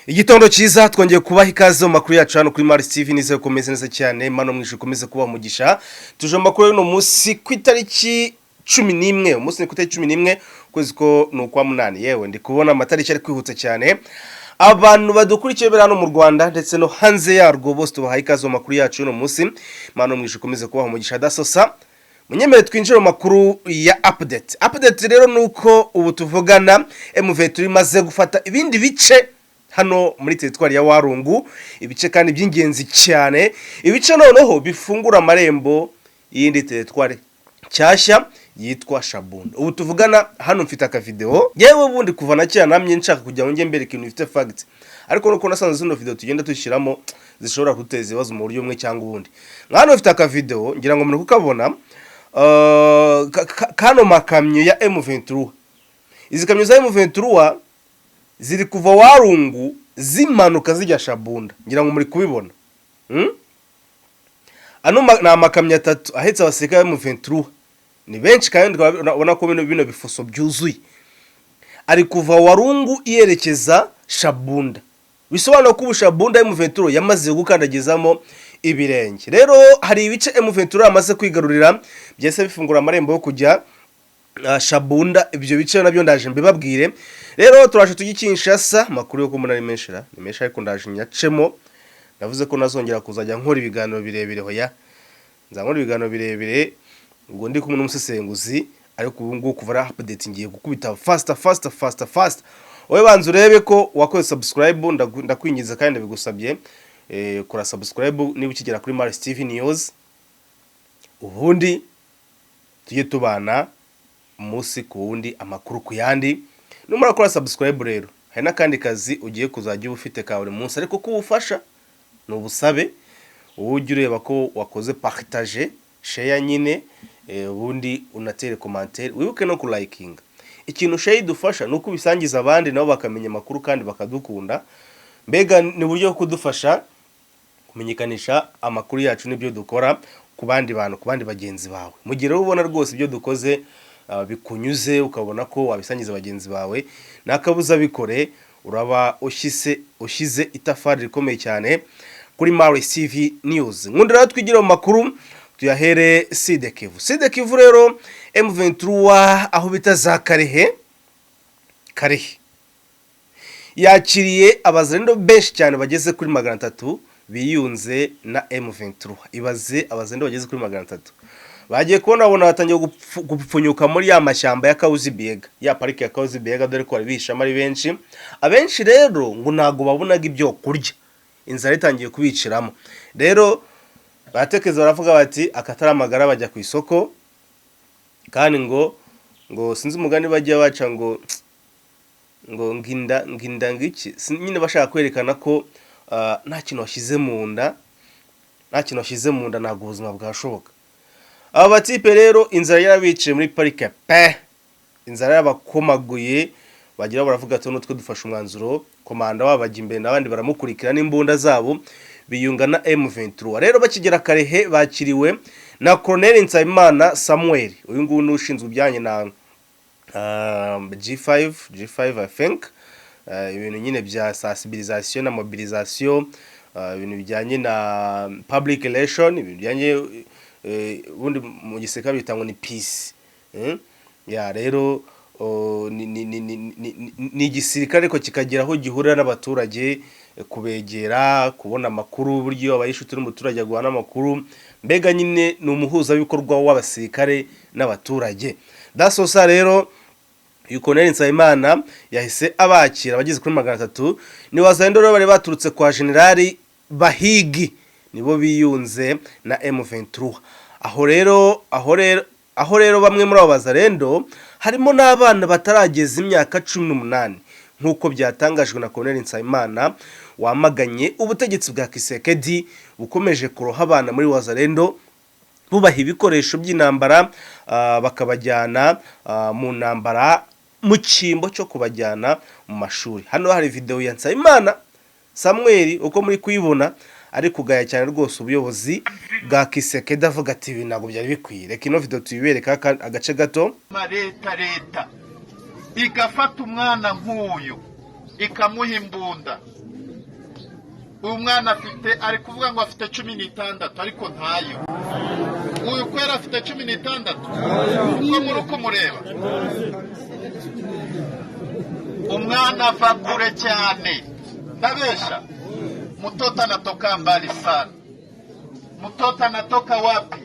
Igitondo cyiza twongeye kubaha ikaze mu makuru yacu hano kuri Mars TV nize komeze neza cyane mano mwishe komeze kuba mugisha tuje makuru no munsi ku itariki 11 umunsi ni ku itariki 11 kwezi ko no kwa munani yewe ndi kubona amatariki ari kwihutse cyane abantu badukurikiye bera hano mu Rwanda ndetse no hanze yarwo bose tubaha ikaze mu makuru yacu no munsi mano mwishe komeze kuba mugisha dasosa munyemere twinjira mu makuru ya update rero nuko ubu tuvugana M23 imaze gufata ibindi bice hano muri teritwari ya Warungu ibice kandi by'ingenzi cyane ibice noneho bifungura amarembo yindi teritwari cyashya yitwa Shabunda. Ubu tuvugana hano mfite aka video yewe bundi kuva na cyane namye nshaka kujya nge mbere ikintu bifite fact ariko nuko nasanze zino video tugenda tushiramo zishobora guteza ibibazo mu buryo bumwe cyangwa ubundi. Hano mfite aka video ngira ngo muri kukabona kano makamyo ya M23 izi kamyo za M23 ziri kuva Warungu zimanuka zijya Shabunda ngira ngo muri kubibona ano na makamyo 3 ahetse abasirikare mu 23 ni benshi kandi ubona ko bino bifuso byuzuye ari kuva Warungu yerekeza Shabunda bisobanura ko ubushabunda M23 yamaze gukandagizamo ibirenge. Rero hari ibice M23 amaze kwigarurira byese bifungura amarembo yo kujya Shabunda ibyo bice nabyo ndaje mbibabwire. Rero turaje tugikinshasa makuru yo kumunari menshira ni mesha ariko ndaje nyacemo navuze ko nazongera kuzajya nkora ibiganiro birebire hoya nzankora ibiganiro birebire ngo ndi kumwe n'umusesenguzi ariko ubu ngubu kuva update ngiye gukubita fast oye banzu urebe ko wakoze subscribe ndakwingiza kandi bigusabye kora subscribe niba ukigera kuri Mars TV News ubundi tujye tubana umunsi ku wundi amakuru ku yandi numara kora subscribe rero hari nakandi kazi ugiye kuzajya ufite ka buri munsi ariko kubufasha no busabe ujye ureba ko wakoze partage share nyine ubundi unatere commentaire wibuke no ku liking ikintu share idufasha nuko bisangiza abandi nabo bakamenya amakuru kandi bakadukunda mbega ni buryo bwo kudufasha kumenyekanisha amakuru yacu n'ibyo dukora ku bandi bantu ku bandi bagenzi bawe mugire ubona rwose ibyo dukoze bikunyuze ukabona ko wabisangiza bagenzi bawe nakabuza bikore uraba ushize itafari rikomeye cyane kuri Mars TV News. Nkundira twigira mu makuru tuyahere Sidekivu rero M23 aho bita za Karehe yakiriye abazendo benshi cyane bageze kuri 300 biyunze na M23 ibaze abazendo bageze kuri 300 bagiye kubona batangiye gupfunyuka muri ya mashyamba ya Kahuzi-Biega ya parike ya Kahuzi-Biega dore ko ari bishama ari benshi abenshi rero ngo nago babonaga ibyo kurya inzara itangiye kubiciramo rero batekeza baravuga bati akataramagara bajya ku isoko kandi ngo sinzi umugani bajya baca ngo nginda ngiki nyine bashaka kwerekana ko nta kintu washize mu nda ntago ubuzima bwashoboka. Aba batipe rero inzara yarabiciye muri parike inzara yabakomaguye bagira baravuga ati nutwe dufasha umwanzuro komanda wabajya imbere nabandi baramukurikira n'imbunda zabo biyunga na M23. Rero bakigera Karehe bakiriwe na Colonel Nsabimana Samuel uyu nguyu n'ushinzwe byanye na G5 I think ibintu nyine bya sensibilisation na mobilisation ibintu bijyanye na public relation ibintu bijyanye ubundi mu giseka bitangwa ni peace ya rero ni gisirikare ko kikageraho gihurira n'abaturage kubegera kubona makuru buryo abayishuti n'umuturage guhana makuru mbega nyine n'umuhuza bikorwa w'abasirikare n'abaturage dasosa rero Colonel Nsabimana yahise abakira abagize kuri 300 ni wazendo rero bari baturutse kwa General Bahigi nibo biyunze na M23 aho rero bamwe muri abo bazarendo harimo n'abana batarageza imyaka 18 nkuko byatangajwe na Colonel Nsabimana wamaganye ubutegetsi bwa Kisekedi bukomeje kuroha abana muri wazarendo bubaha ibikoresho by'intambara bakabajyana mu ntambara mu cyimbo cyo kubajyana mu mashuri. Hano hari video ya Nsabimana Samuel uko muri kuyibona ari kugaya cyane rwose ubuyobozi bwa Kisekedi avuga ati ibi ntabwo byari bikwiye. Reka ino video tuyibereka agace gato. Leta igafata umwana nk'uyu ikamuha imbunda. Uyu mwana afite ari kuvuga ngo afite 16 ariko ntayo. Uyu kwera afite 16 uko muri kumureba. Umwana ava kure cyane. Ndabesha. Mtoto anatoka mbali sana. Mtoto anatoka wapi?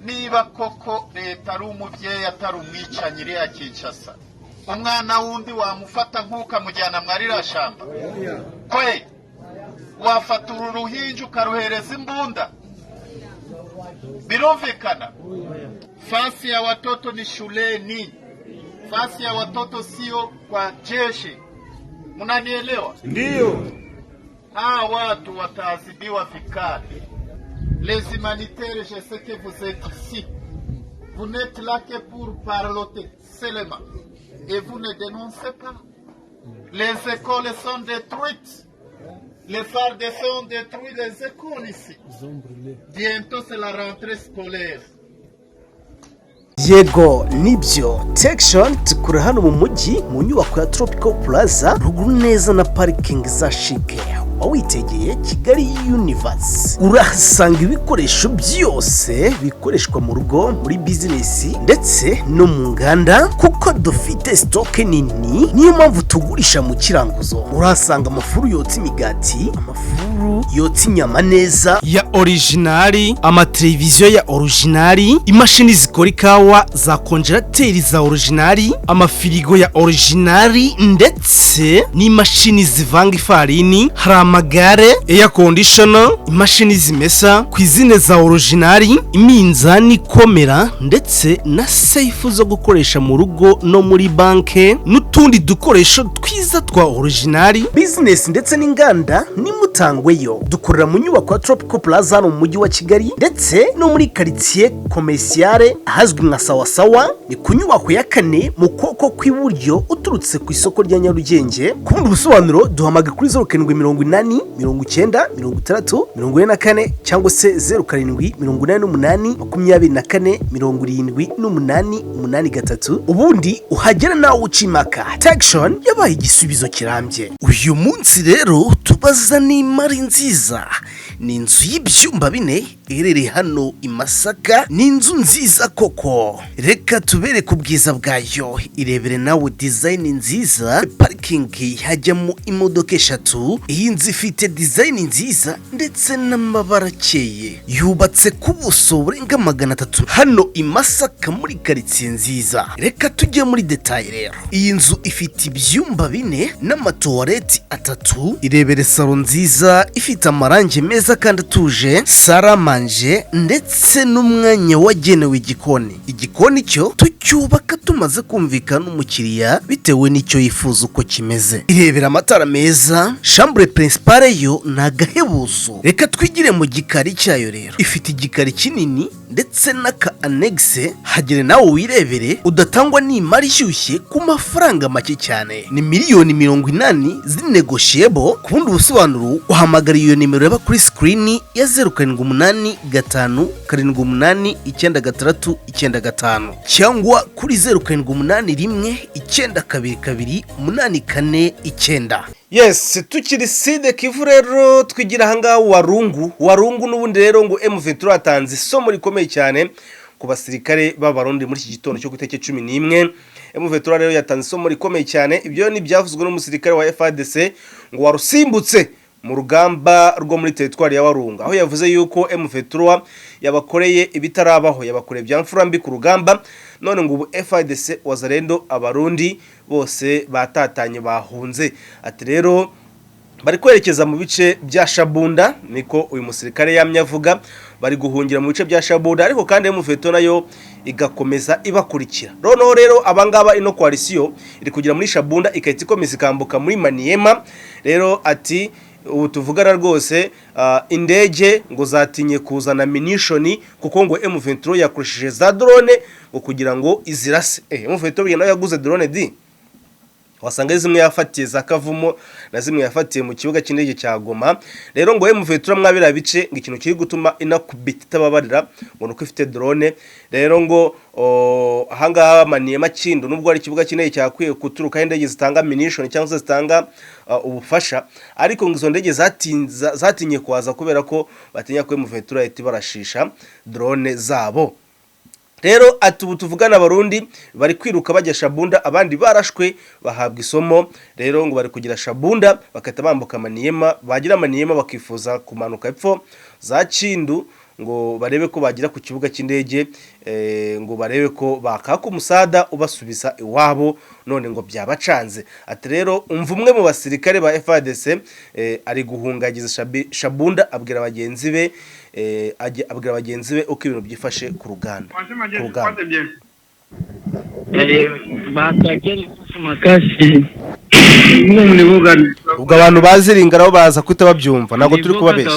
Niba koko leta ari umuvyeyi atari umwicanyi iri ya Kinshasa, umwana wundi wamufata nkuka mujyana mwarira shamba? Kwe wafata uruhinja ukaruhereza imbunda? Birumvikana. Fasi ya watoto ni shuleni. Fasi ya watoto sio kwa jeshi. Mnanielewa? Ndio. Hawa watu wataadhibiwa vikali. Les humanitaires, je sais que vous êtes ici. Vous n'êtes là que pour parloter seulement. Et vous ne dénoncez pas. Les écoles sont détruites. Les fardes sont détruits, les écoles ici. Bientôt c'est la rentrée scolaire. Yego nibyo Textion tukura hano mu mujyi mu nyubako ya Tropical Plaza ruguru neza na parking za Chic. Wawitegeye Kigali Universe urahasanga ibikoresho byose bikoreshwa mu rugo, muri business ndetse no mu nganda, kuko dufite stock nini. Niyo mpamvu tugurisha mu kiranguzo. Urahasanga amafuru yotsa imigati, amafuru yotsa inyama neza ya originali, amateleviziyo ya originali, imashini zikora ikawa za konjerateri za originali, amafirigo ya originali ndetse n'imashini zivanga ifarini, amagare, air conditioner, imashini zimesa, kwizine za originali, iminzani komera ndetse na safe zo gukoresha mu rugo no muri banke, n'utundi dukoresho twiza twa originali. Business ndetse n'inganda nimutangweyo. Dukorera mu nyubako ya Tropical Plaza no mu mujyi wa Kigali ndetse no muri quartier commerciale ahazwi nka Sawasawa, ni ku nyubako ya 4 mu koko kw'iburyo uturutse ku isoko rya Nyarugenge. Ku bundi busobanuro duhamage kuri 0780 90 60 44 cyangwa se 0788 24 78 83. Ubundi uhagera nawe ucimaka. Textion yabaye igisubizo kirambye. Uyu munsi rero tubaza n'imari nziza. Ni inzu y'ibyumba 4 iherereye hano i Masaka. Ni inzu nziza koko. Reka tubere ku bwiza bwayo. Irebere nawe design nziza. Parking hajyamo imodoka 3. Iyi nzu ifite design nziza ndetse n'amabara akeye. Yubatse ku buso burenga 300 hano i Masaka muri quartier nziza. Reka tujye muri detail rero. Iyi nzu ifite ibyumba 4 n'amatoilette 3. Irebere salon nziza ifite amarangi meza kandi atuje, saramanje ndetse n'umwanya wagenewe igikoni. Igikoni cyo tucyubaka tumaze kumvikana n'umukiriya bitewe n'icyo yifuza uko kimeze. Irebera amatara meza, chambre principale yo nagahebuzo. Reka twigire mu gikari cyayo rero. Ifite igikari kinini ndetse n'aka annexe, hagere nawe wirebere udatangwa n'imari ishyushye ku mafaranga make cyane. Ni miliyoni 80 zinegotiable. Ku bundi busobanuro uhamagara iyo nimero yaba kuri screen ya 0788 cyangwa kuri 0781922849. Yes, tukiri Side Kivu rero twigira hanga warungu n'ubundi rero ngo M23 atanze isomo rikomeye cyane ku basirikare b'abarundi muri iki gitondo cyo guteke 11. M23 rero yatanze isomo rikomeye cyane. Ibyo ni byavuzwe n'umusirikare wa FARDC ngo warusimbutse mu rugamba rwo muri territoire ya Warunga, aho yavuze yuko M23 yabakoreye ibitarabaho, yabakoreye byamfura mbi ku rugamba. None ngo ubu FARDC wazarendo abarundi bose batatanye bahunze. Ati rero bari kwerekeza mu bice bya Shabunda, niko uyu musirikare yamye avuga. Bari guhungira mu bice bya Shabunda, ariko kandi M23 nayo igakomeza ibakurikira. Noneho rero abangaba ino coalition iri kugira muri Shabunda ikahita ikomeza ikambuka muri Maniema. Rero ati ubu tuvugana rwose indege ngo zatinye kuzana munition kuko ngo M23 yakoresheje za drone ngo kugira ngo izirase. M23 nayo yaguze drone di wasanga zimwe yafatiye za Kavumo na zimwe yafatiye mu kibuga cy'indege cya Goma. Rero ngo M23 mwabira bice ngo ikintu kiri gutuma inakubita itababarira ngo nuko ifite drone. Rero ngo ahangaha Maniema Kindu nubwo ari ikibuga cy'indege cyakwiye kuturuka indege zitanga munition cyangwa se zitanga ubufasha, ariko ngo izo ndege zatinye kwaza kubera ko batinya ko M23 yahita barashisha drone zabo. Rero ati ubu tuvugana abarundi bari kwiruka bajya Shabunda, abandi barashwe bahabwa isomo. Rero ngo bari kugira Shabunda bakata bambuka Maniema, bagira Maniema bakifuza kumanuka epfo za Kindu ngo barebe ko bagira ku kibuga cy'indege, ngo barebe ko bakaka umusada ubasubiza iwabo, none ngo byabacanze. Ati rero umvumwe mu basirikare ba FARDC ari guhungagiza Shabunda, abwira bagenzi be uko ibintu byifashe ku ruganda. Ubwo abantu baziringaraho baza kwita babyumva, ntabwo turi kubabeshya.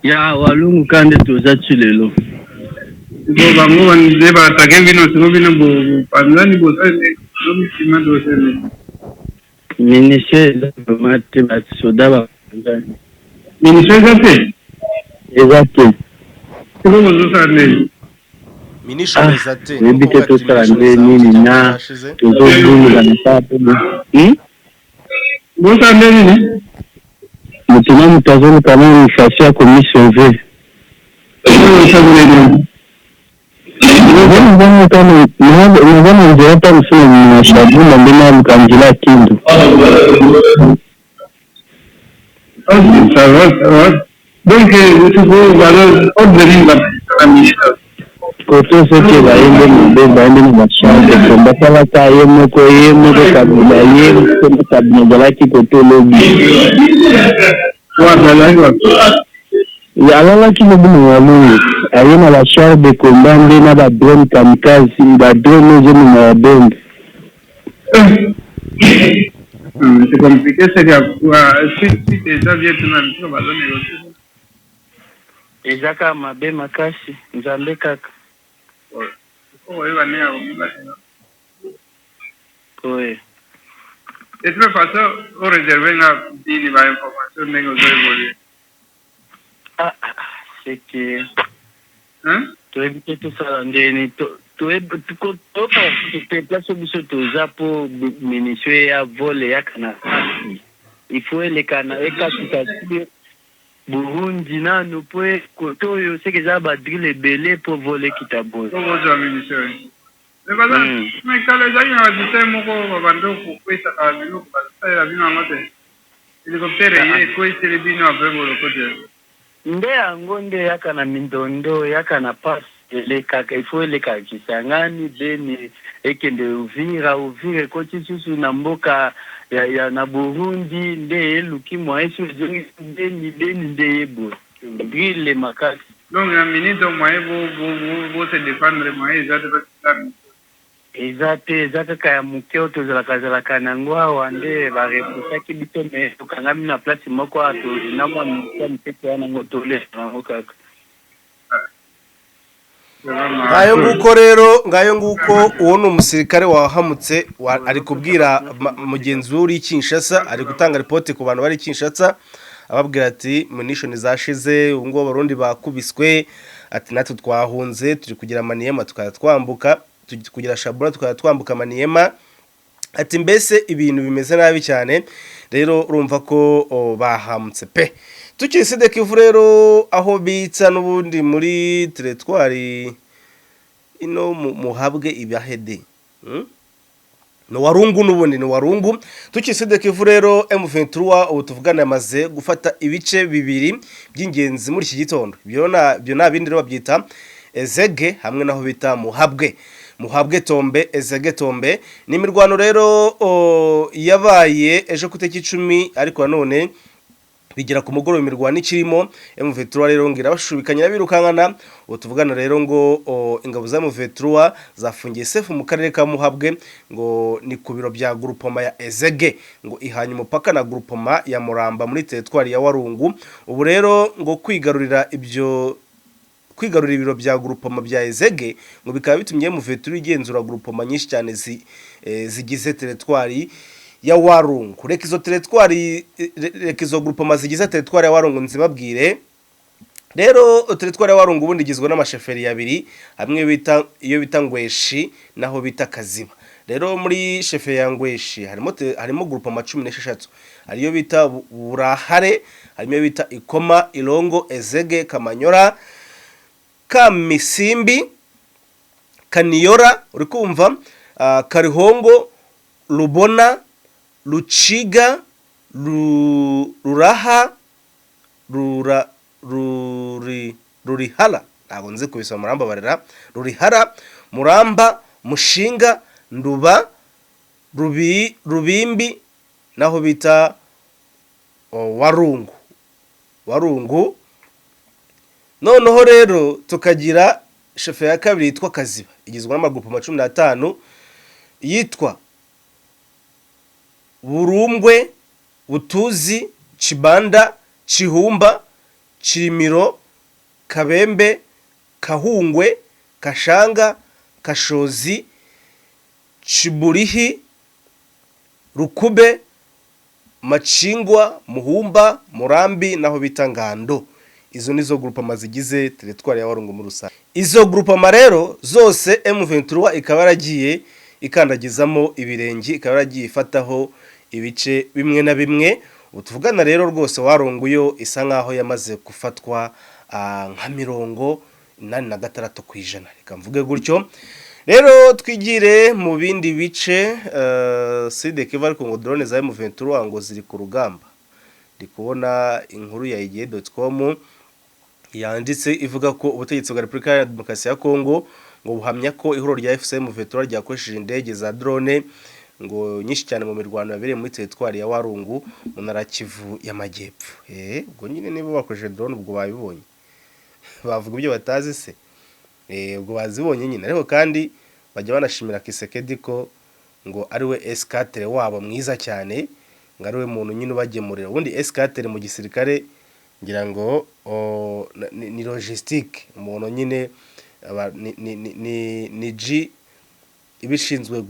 Ya walungu kandi tuza chilelo ngo bango banze batage bino simo bino bo panzani bo sane no mtima do sane minishe mate batsoda ba minishe zate exacte ngo zo sane minishe zate nibite to sane nini na tuzozunga na papo bo sane nini mutima mutazoni kama mfasi ya commission V. Nizama njirata msina mnashabuna mbina mkanjila Kindu. Donc, tu peux valeur ordre la mission. Koto seke baende mbe baende mashamba komba kala taye moko kabila yemo kabila galaki koto lobi. Yalala kino bunu walu ayena la char de combat na ba drone kamikaze ba drone je mu na bombe. C'est compliqué, c'est que si déjà vient tu n'as pas besoin de négocier. Ezaka mabe makasi nzambe kaka. Ouais, va venir ouais. De toute façon, on réserve une information négociée. Ah, c'est que... Hein? Tu évites tout ça, tu place au toza pour ministre à voler à Canada. Il faut les Canadiens, Burundi, nous pouvons, je sais que ça va dire les belés pour voler qui t'a beau. Mais quand les gens ont dit que mon bando pour que ça a vu, parce que la vie en mode hélicoptère et quoi c'est le bino après le côté. Nde ngonde yakana mindondo yakana pass ele kaka ifo ele kakisangani beni ekende uvira ko tsusu na mboka ya na Burundi nde eluki mwaesu beni nde yebo brille makasi. Donc un minute moyen vous se défendre moyen ça de Ezate kaya mukeo tozala kana ngwa wande ba repusaki bitome tukangami na place moko ato namwa mtete yana ngotole ngokaka. Ngayo nguko uwo ni umusirikare wahamutse ari kubwira mugenzi we uri Kinshasa, ari gutanga report ku bantu bari Kinshasa ababwira ati munition zashize ngo abarundi bakubiswe, ati natwe twahunze turi kugira Maniema tukayatwambuka kugira Shabunda tukayatwambuka Maniema, ati mbese ibintu bimeze nabi cyane. Rero urumva ko bahamutse pe. Tukiside Kivu rero aho bitsa nubundi muri territoire ino muhabwe ibahede no Warungu nubundi no Warungu. Tukiside Kivu rero M23 ubu tuvugana amaze gufata ibice bibiri by'ingenzi muri iki gitondo. Byo nabindi rero babyita Ezege hamwe naho bita Muhabwe Tombe, Ezege Tombe. Ni imirwano rero yabaye ejo kuteki 10 ariko nanone bigera ku mugoroba imirwano ikirimo. M23 rero ngira bashubikanya birukankana. Utuvugana rero ngo ingabo za M23 zafungiye sefu mu karere ka Muhabwe ngo ni ku biro bya groupement ya Ezege ngo ihanye umupaka na groupement ya Muramba muri territoire ya Warungu. Ubu rero ngo kwigarurira kwigarurira ibiro bya groupement bya Ezege ngo bikaba bitumye M23 igenzura groupement nyinshi cyane zigize territoire ya Warungu. Reka izo groupement zigize territoire ya Warungu nzibabwire. Rero territoire ya Warungu ubundi igizwe n'amasheferi abiri, hamwe bita Ngweshi naho bita Kaziba. Rero muri shefe ya Ngweshi harimo groupement 16, ariyo bita Burahare, harimo bita Ikoma, Ilongo, Ezege, Kamanyora, Kamisimbi, Kaniyora, uri kumva, Karihongo, Rubona, Ruciga, Ruraha, Rurihara, ntabwo nzi kubisoma Muramba barera, Rurihara, Muramba, Mushinga, Nduba, Rubimbi naho bita Warungu. Noneho rero tukagira shefe ya kabiri yitwa Kaziba, igizwe n'amagrupu 15 yitwa Burumbwe, Butuzi, Chibanda, Chihumba, Chirimiro, Kabembe, Kahungwe, Kashanga, Kashozi, Chiburihi, Rukube, Machingwa, Muhumba, Murambi naho bita Ngando. Izo nizo groupement zigize territoire ya Warungu muri rusange. Izo groupement rero zose M23 ikaba yaragiye ikandagizamo ibirengi, ikaba yaragiye ifataho ibice bimwe na bimwe. Utuvugana rero rwose Warungu yo isa nkaho yamaze gufatwa nka 86%. Reka mvuge gutyo. Rero twigire mu bindi bice. Side Kivu ariko ngo drone za M23 ngo ziri ku rugamba. Ndi kubona inkuru ya igihe.com yanditse ivuga ko ubutegetsi bwa Repubulika ya Demokarasi ya Kongo ngo buhamya ko ihuriro rya M23 ryakoresheje indege za drone ngo nyinshi cyane mu mirwano yabereye muri territoire ya Warungu mu ntara Kivu y'Amajyepfo. Ubwo nyine nibo bakoresheje drone ubwo babibonye. Bavuga ibyo batazi se. Ubwo bazibonye nyine, ariko kandi bajya banashimira Kisekedi ko ngo ari we S4 wabo mwiza cyane, ngo ari we muntu nyine ubagemurira. Ubundi S4 mu gisirikare ngira ngo ni logistique, umuntu nyine ni G ibishinzwe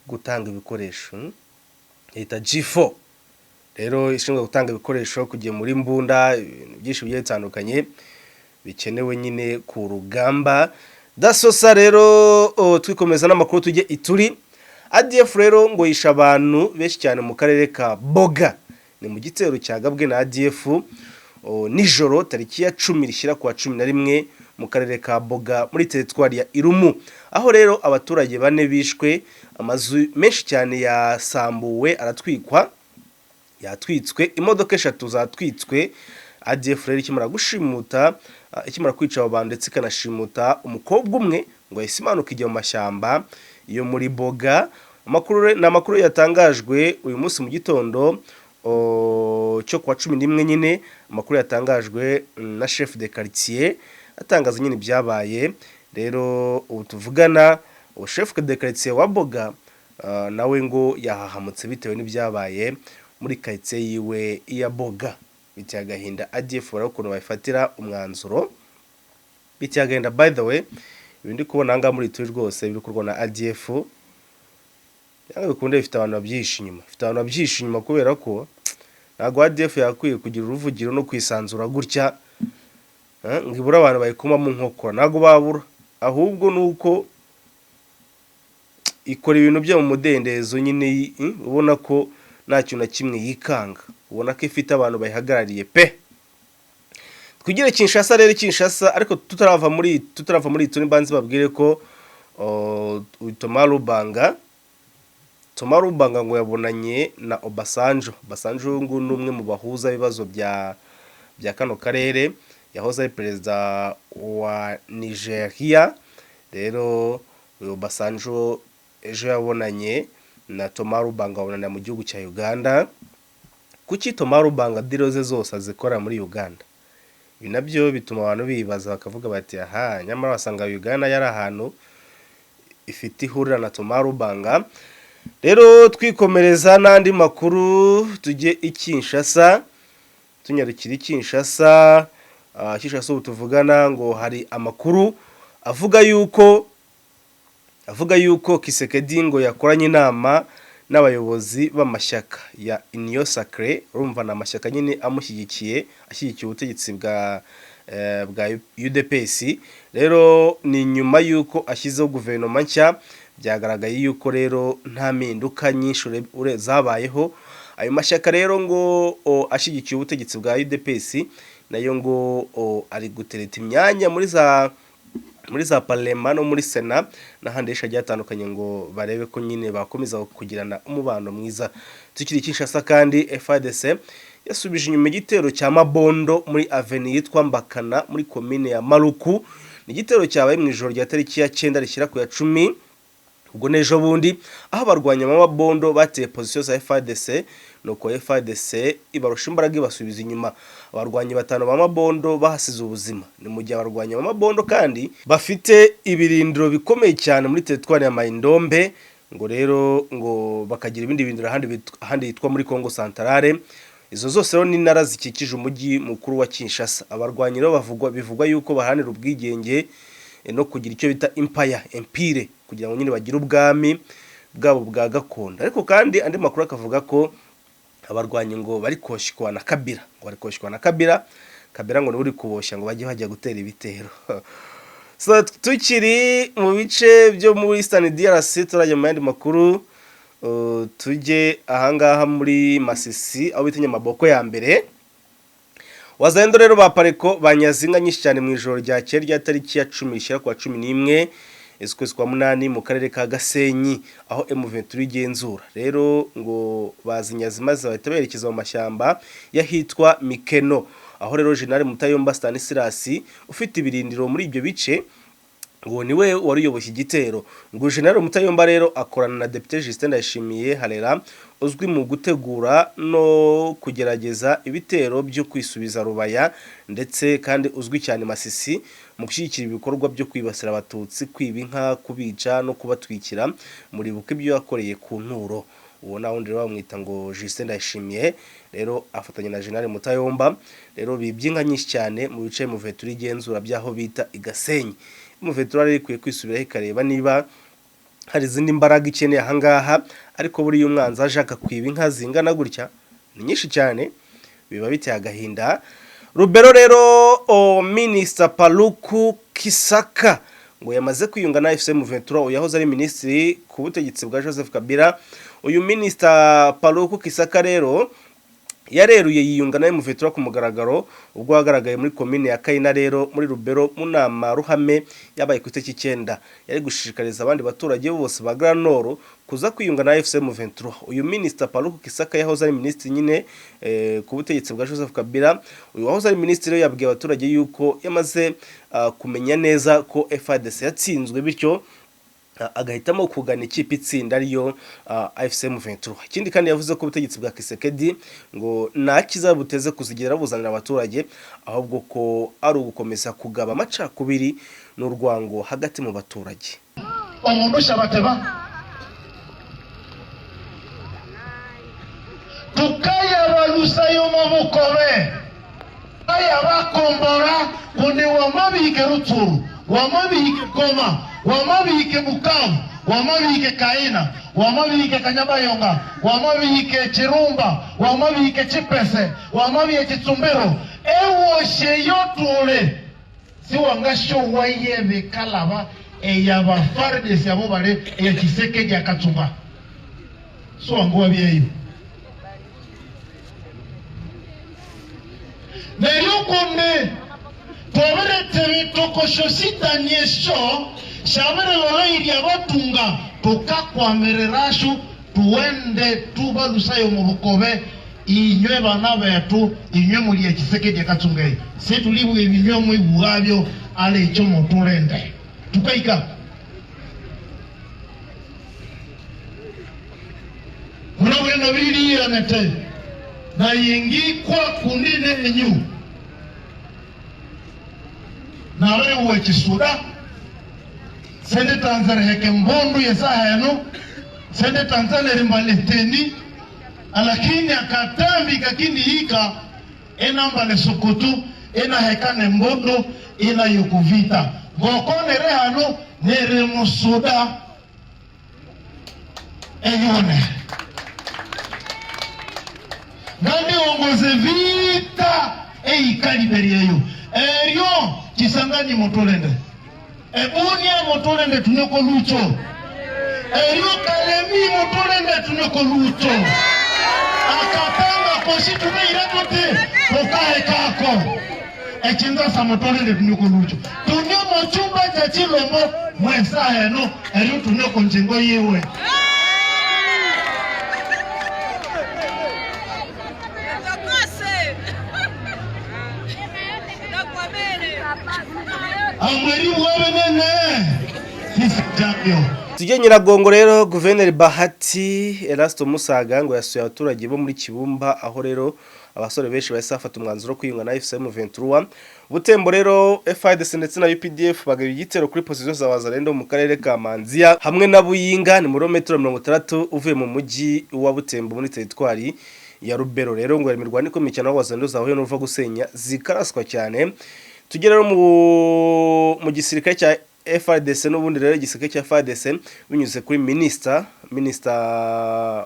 gutanga ibikoresho, yita G4. Rero ishinzwe gutanga ibikoresho kugiye muri mbunda byinshi bigiye bitandukanye bikenewe nyine ku rugamba. Dasosa rero twikomeza n'amakuru tujye Ituri. ADF rero ngo yisha abantu benshi cyane mu karere ka Boga, ni mu gitero cyagabwe na ADF nijoro tariki ya 10 rishyira kwa 11 mu karere ka Boga muri territoire ya Irumu, aho rero abaturage bane bishwe, amazu menshi cyane yasambuwe aratwikwa, yatwitswe, imodoka 3 zatwitswe. ADF rero ikimara gushimuta, ikimara kwica abo bantu ndetse kanashimuta umukobwa umwe ngo yisimanuka ijya mu mashyamba yo muri Boga. Amakuru yatangajwe uyu munsi mu gitondo cyo kwa 11 nyine, amakuru yatangajwe na chef de quartier atangaza nyine byabaye. Rero utuvugana chef de quartier wa Boga nawe ngo yahahamutse bitewe n'ibyabaye muri quartier yiwe ya Boga. Bitiyagahinda ADF barakuntu bayifatira umwanzuro, bitiyagahinda. By the way, ibindi kubona anga muri Ituri rwose biri kurwa na ADF yanga bikunde bifite abantu babyishi inyuma, kubera ko ntago ADF yakwiye kugira uruvugiro no kwisanzura gutya ngibura abantu bayikoma mu nkokora, ntago babura, ahubwo nuko ikora ibintu byo mu mudendezo nyine, ubona ko nta kintu na kimwe yikanga, ubona ko ifite abantu bayihagarariye pe. Twigire Kinshasa rero, Kinshasa ariko tutarava muri Ituri mbanzi babwire ko Thomas Lubanga ngo yabonanye na Obasanjo ngo numwe mu bahuza ibibazo bya kano karere, yahoze ari perezida wa Nigeria. Rero Obasanjo ejo yabonanye na Thomas Lubanga, babonana mu gihugu cya Uganda. Kuki Thomas Lubanga diroze zose azikora muri Uganda? Ibi nabyo bituma abantu bibaza bakavuga bati aha, nyamara wasanga Uganda yari ahantu ifite ihurira na Thomas Lubanga. Rero twikomereza n'andi makuru tujye Kinshasa, tunyarukira Kinshasa. Kinshasa ubu tuvugana ngo hari amakuru avuga yuko Kisekedi ngo yakoranye inama n'abayobozi b'amashyaka ya Union Sacrée, urumva na amashyaka nyine ashyigikiye ubutegetsi bwa UDPS. Rero ni nyuma yuko ashyizeho guverinoma nshya, byagaragaye yuko rero nta mpinduka nyinshi zabayeho. Ayo mashyaka rero ngo ashyigikiye ubutegetsi bwa UDPS nayo ngo ari gutereta imyanya muri za parlement no muri Sena n'ahandi hagiye hatandukanye ngo barebe ko nyine bakomeza kugirana umubano mwiza. Tukiri Kinshasa kandi FARDC yasubije inyuma igitero cya Mabondo muri avenue yitwa Mbakana muri commune ya Maluku. Ni igitero cyabaye mu ijoro rya tariki ya 9 rishyira ku ya 10 ubwo nejo bundi, aho barwanya Mabondo bateye position za FARDC, nuko FARDC ibarusha imbaraga ibasubiza inyuma. Abarwanyi 5 ba Mabondo bahasize ubuzima. Ni mu gihe abarwanya Mabondo kandi bafite ibirindiro bikomeye cyane muri territoire ya Maindombe, ngo rero ngo bakagira ibindi birindiro ahandi yitwa muri Congo Centrale. Izo zose rero ni ntara zikikije umujyi mukuru wa Kinshasa. Abarwanyi rero bivugwa yuko bahanira ubwigenge no kugira icyo bita empire, kugira ngo nyine bagire ubwami bwabo bwa gakondo. Ariko kandi andi makuru akavuga ko abarwanyi ngo bari koshikwa na Kabila, Kabila ngo uri kuboshya ngo bajya gutera ibitero. So tukiri mu bice byo muri Eastern DRC, turajya mu yandi makuru. Tujye ahangaha muri Masisi aho bita Nyamaboko ya mbere. Wazalendo rero ba Pareko banyazinga nyinshi cyane mu ijoro rya kera rya tariki ya 10 rishyira ku 11 ukwezi kwa 8 mu karere ka Gasenyi aho M23 igenzura. Rero ngo bazinyazi maze bahita berekeza mu mashyamba yahitwa Mikeno, aho rero General Mutayomba Stanislas ufite ibirindiro muri ibyo bice ngo niwe wari uyoboye igitero. Ngo General Mutayomba rero akorana na Depite Justin Ndayishimiye Harera uzwi mu gutegura no kugerageza ibitero byo kwisubiza Rubaya, ndetse kandi uzwi cyane Masisi mu gushyigikira ibikorwa byo kwibasira abatutsi, kwiba inka, kubica no kubatwikira muri buke byo yakoreye ku nturo. Uwo na wundi rero bamwita ngo Justin Ndayishimiye, rero afatanya na General Mutayomba rero bibyinka nyinshi cyane mu bice mu veturi igenzura byaho bita Igasenyi. Mu veturi ari kwisubiraho ikareba niba hari izindi mbaraga ikeneye ahangaha, ariko buri umwanzi ashaka kwiba inka zingana gutya ni nyinshi cyane, biba biteye agahinda. Rubero rero Minister Paluku Kisaka ngo yamaze kwiyunga na FCM 23, uyahoze ari ministri ku butegetsi bwa Joseph Kabila. Uyu Minister Paluku Kisaka rero yareruye yiyunga na M23 ku mugaragaro ubwo hagaragaye muri commune ya Kayina rero muri Rubero mu nama ruhame yabaye ku itariki 9. Yari gushishikariza abandi baturage bose ba Grand Nord kuza kwiyunga na FCM 23. Uyu Minister Paluku Kisaka yahoze ari ministri nyine ku butegetsi bwa Joseph Kabila. Uyu wahoze ari ministri rero yabwiye abaturage yuko yamaze kumenya neza ko FARDC yatsinzwe, bityo agahitamo kugana ikipe itsinda ariyo FCM 23. Ikindi kandi yavuze ko ubutegetsi bwa Kisekedi ngo nakiza buteze kuzigera buzanira abaturage, ahubwo ko ari ugukomeza kugaba amacakubiri n'urwango hagati mu baturage. Omundusha bateba tukaya balusayo mamukobe aya bakombora kundi wamabike Rutshuru, wamabike Goma, wamabike Bukavu, wamabike Kaina, wamabike Kanyabayonga, wamabike Chirumba, wamabike Chipese, wamabike Chitsumbiro, ewoshe yotule si wangasho waye bekalaba eyaba FARDC yabo bare eya Kisekedi akatumba so wanguwa byeyo Nelukunde Tobere toko shosita nyesho Shabere loloiri ya batunga Toka kwa mererashu Tuende tuba lusayo mubukobe Inywe banabe ya tu Inywe muli ya Kisekedi ya katunge Setu libu inywe mwi buhavyo Ale ichomo tulende Tukaika Muna wena vili ya nete Na yengi kwa kunine enyu na wewe Chisuda sende Tanzania heke mbondu yesa hano sende Tanzania rimbaleteni alakini akatambi kakini hika enamba le Sokoto ina hekane mbondo ina yukuvita gokonere hano nere musuda eyone nandi ongoze vita eikali beriyeyo eryo Kisangani motolende ebunia motolende tunyoko lucho eryo Kalemi motolende tunyoko lucho akatanga koshi tumeirakote tokae kako echinza sa motolende tunyoko lucho tunyo mochumba cha Chilombo mwesa heno eryo tunyoko njingo yiwe Tujye Nyiragongo rero Guverineri Bahati Erasto Musaga ngo yasuye abaturage bo muri Kibumba aho rero abasore benshi bahise bafata umwanzuro kwiyunga na FCM 23 Butembo rero FIDC ndetse na UPDF bagaba igitero kuri position za Wazalendo mu karere ka Manzia hamwe na Buyinga ni muri metero 60 uvuye mu mujyi wa Butembo muri territoire ya Rubero rero ngo imirwano ikomeye cyane aho Wazalendo zahuye n'uva gusenya zikaraswa cyane tugera rero mu gisirikare cya FARDC n'ubundi rero igisirikare cya FARDC binyuze kuri minister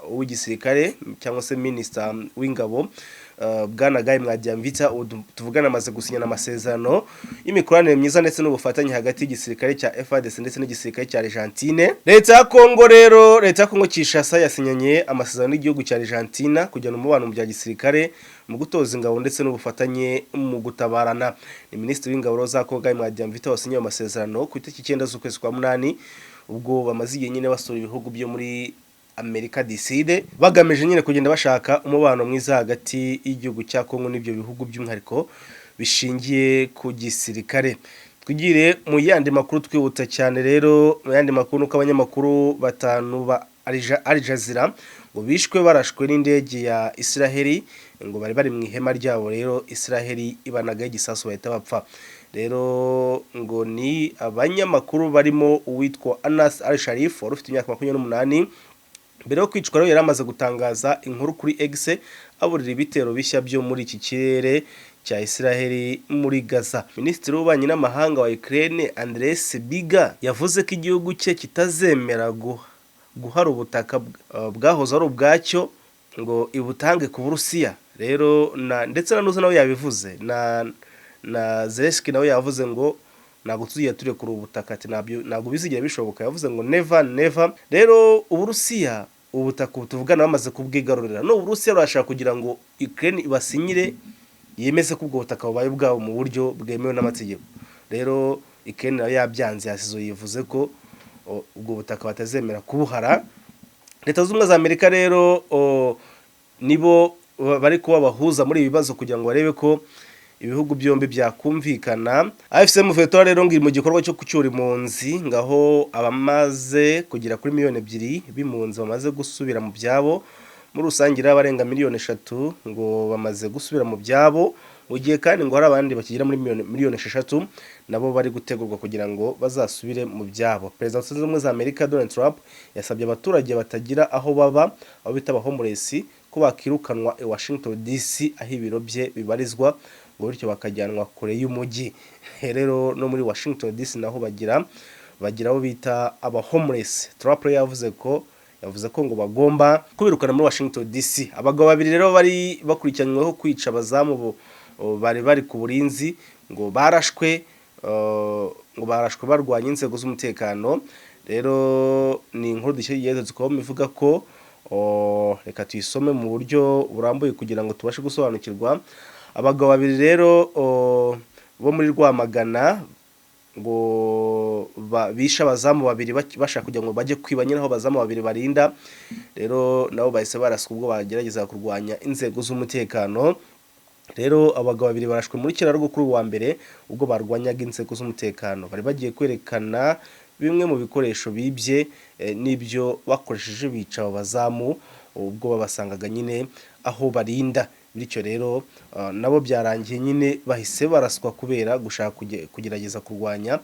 w'igisirikare cyangwa se minister w'ingabo Bwana Guy Mwadyamvita tuvugana amaze gusinyana amasezerano y'imikoranire myiza ndetse n'ubufatanye hagati y'igisirikare cya FARDC ndetse n'igisirikare cya Argentina. Leta ya Kongo rero leta ya Kongo Kinshasa yasinyanye amasezerano n'igihugu cya Argentina kujyana umubano mu bya gisirikare mu gutoza ingabo ndetse n'ubufatanye mu gutabarana. Ni Minisitiri w'ingabo za Kongo Guy Mwadyamvita wasinye amasezerano ku itariki 9 z'ukwezi kwa 8 ubwo bamaze igihe nyine basura ibihugu byo muri Amerika diside bagamije nyine kugenda bashaka umubano mwiza hagati y'igihugu cya Kongo n'ibyo bihugu by'umwihariko bishingiye ku gisirikare. Twigire mu yandi makuru twihuta cyane rero mu yandi makuru nuko abanyamakuru batanu ba Al Jazeera ngo bishwe barashwe n'indege ya Israeli ngo bari mu ihema ryabo rero Israeli ibanaga igisasu bahita bapfa. Rero ngo ni abanyamakuru barimo uwitwa Anas Al-Sharif wari ufite imyaka 28 mbere yo kwicwa rero yaramaze gutangaza inkuru kuri X aburira ibitero bishya byo muri iki kirere cya Israeli muri Gaza. Minisitiri w'ububanyi n'amahanga wa Ukraine Andres Biga yavuze ko igihugu cye kitazemera guhara ubutaka bwahoze ari ubwacyo ngo ibutange ku Burusiya. Rero ndetse na nuza nawe yabivuze na Zelensky nawe yavuze ngo ntabwo tuziye ture kuri ubutaka ati ntabwo bizigira bishoboka yavuze ngo never. Rero Uburusiya ubutaka tuvugana bamaze kubwigarurira no Uburusiya burashaka kugira ngo Ukraine ibasinyire yemeze ko ubwo butaka bubaye bwabo mu buryo bwemewe n'amategeko. Rero Ukraine nayo yabyanze yasizo yivuze ko ubwo butaka batazemera kubuhara. Leta z'Ubumwe za Amerika rero nibo bari kuba bahuza muri ibibazo kugira ngo barebe ko ibihugu byombi byakumvikana. AFCM 23 rero ngiri mu gikorwa cyo kucyura impunzi ngaho abamaze kugira kuri miliyoni 2 b'impunzi bamaze gusubira mu byabo muri rusangira abarenga miliyoni 3 ngo bamaze gusubira mu byabo ugiye kandi ngo hari abandi bakigira muri miliyoni 6 nabo bari gutegurwa kugira ngo bazasubire mu byabo. President w'Ubumwe Ubumwe za Amerika Donald Trump yasabye abaturage batagira aho baba abo bita homeless ko bakirukanwa i Washington DC aho ibiro bye bibarizwa ngo bityo bakajyanwa kure y'umujyi. Rero no muri Washington DC naho bagira abo bita aba homeless. Trump yavuze ko ngo bagomba kubirukana muri Washington DC. Abagabo babiri rero bari bakurikiranyweho kwica abazamu bari ku burinzi ngo barashwe barwanya inzego z'umutekano. Rero ni inkuru dushyigeze tukaba ivuga ko reka tuyisome mu buryo burambuye kugira ngo tubashe gusobanukirwa. Abagabo babiri rero bo muri Rwamagana ngo bisha abazamu babiri bashaka kugira ngo bajye kwiba nyine aho abazamu babiri barinda. Rero nabo bahise baraswa ubwo bagerageza kurwanya inzego z'umutekano. Rero abagabo babiri barashwe muri kiraro kuri wa mbere ubwo barwanyaga inzego z'umutekano. Bari bagiye kwerekana bimwe mu bikoresho bibye n'ibyo bakoresheje bica abazamu ubwo babasangaga nyine aho barinda. Bityo rero nabo byarangiye nyine bahise baraswa kubera gushaka kugerageza kurwanya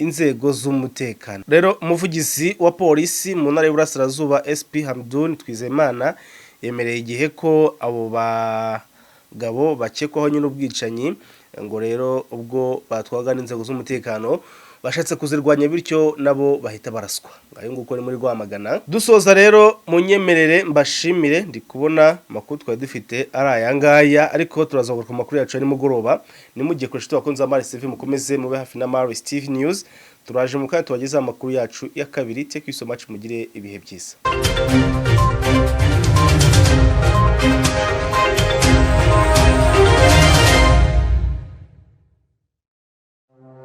inzego z'umutekano. Rero umuvugizi wa polisi mu ntara y'Uburasirazuba SP Hamdun Twizeyimana yemereye igihe ko abo bagabo bakekwaho nyine ubwicanyi ngo rero ubwo batwaga n'inzego z'umutekano bashatse kuzirwanya bityo nabo bahita baraswa. Ngayo nguko ni muri Rwamagana. Dusoza rero munyemerere mbashimire, ndi kubona makuru twari dufite ari ayangaya, ariko turazaguruka makuru yacu ari mugoroba. Nimugiye kureshya abakunzi ba Maris TV, mukomeze mube hafi na Maris TV News. Turaje mu kandi tubageza amakuru yacu ya kabiri. Take you so much, mugire ibihe byiza.